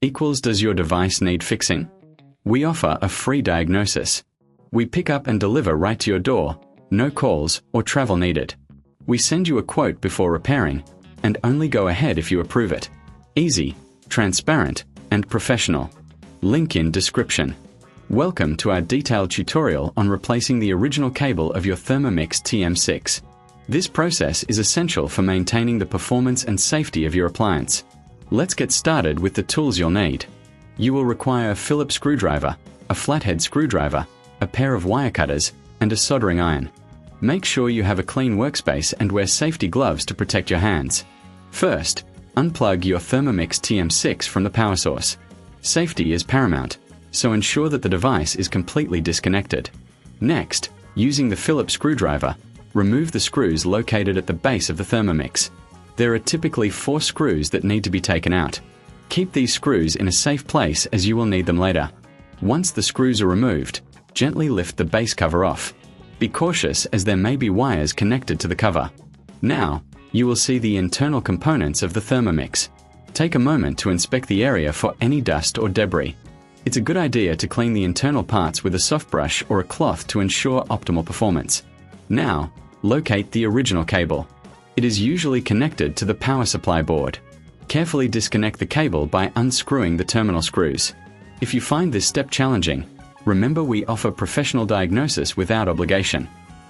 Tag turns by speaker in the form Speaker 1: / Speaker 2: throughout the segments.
Speaker 1: equals does your device need fixing? We offer a free diagnosis. We pick up and deliver right to your door, no calls or travel needed. We send you a quote before repairing, and only go ahead if you approve it. Easy, transparent, and professional. Link in description. Welcome to our detailed tutorial on replacing the original cable of your Thermomix TM6. This process is essential for maintaining the performance and safety of your appliance. Let's get started with the tools you'll need. You will require a Phillips screwdriver, a flathead screwdriver, a pair of wire cutters, and a soldering iron. Make sure you have a clean workspace and wear safety gloves to protect your hands. First, unplug your Thermomix TM6 from the power source. Safety is paramount, so ensure that the device is completely disconnected. Next, using the Phillips screwdriver, remove the screws located at the base of the Thermomix. There are typically 4 screws that need to be taken out. Keep these screws in a safe place as you will need them later. Once the screws are removed, gently lift the base cover off. Be cautious as there may be wires connected to the cover. Now, you will see the internal components of the Thermomix. Take a moment to inspect the area for any dust or debris. It's a good idea to clean the internal parts with a soft brush or a cloth to ensure optimal performance. Now, locate the original cable. It is usually connected to the power supply board. Carefully disconnect the cable by unscrewing the terminal screws. If you find this step challenging, remember we offer professional diagnosis without obligation.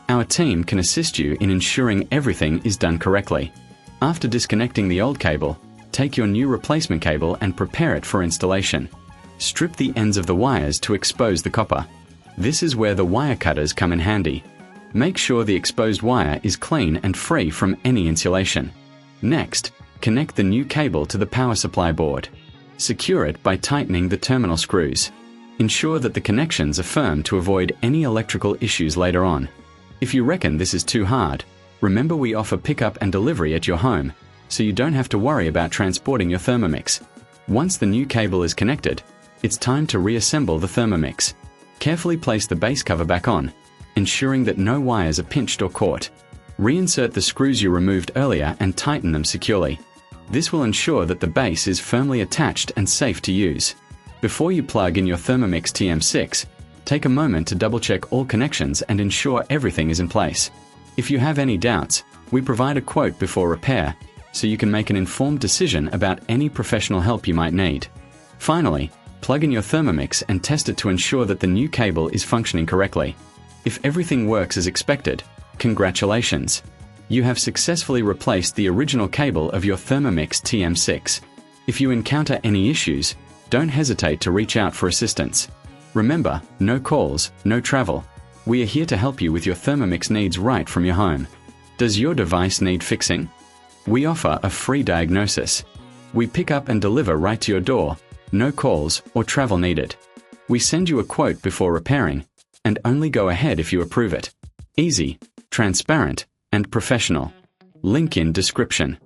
Speaker 1: Our team can assist you in ensuring everything is done correctly. After disconnecting the old cable, take your new replacement cable and prepare it for installation. Strip the ends of the wires to expose the copper. This is where the wire cutters come in handy. Make sure the exposed wire is clean and free from any insulation. Next, connect the new cable to the power supply board. Secure it by tightening the terminal screws. Ensure that the connections are firm to avoid any electrical issues later on. If you reckon this is too hard, remember we offer pickup and delivery at your home, so you don't have to worry about transporting your Thermomix. Once the new cable is connected, it's time to reassemble the Thermomix. Carefully place the base cover back on, ensuring that no wires are pinched or caught. Reinsert the screws you removed earlier and tighten them securely. This will ensure that the base is firmly attached and safe to use. Before you plug in your Thermomix TM6, take a moment to double-check all connections and ensure everything is in place. If you have any doubts, we provide a quote before repair, so you can make an informed decision about any professional help you might need. Finally, plug in your Thermomix and test it to ensure that the new cable is functioning correctly. If everything works as expected, congratulations! You have successfully replaced the original cable of your Thermomix TM6. If you encounter any issues, don't hesitate to reach out for assistance. Remember, no calls, no travel. We are here to help you with your Thermomix needs right from your home. Does your device need fixing? We offer a free diagnosis. We pick up and deliver right to your door, no calls or travel needed. We send you a quote before repairing, and only go ahead if you approve it. Easy, transparent, and professional. Link in description.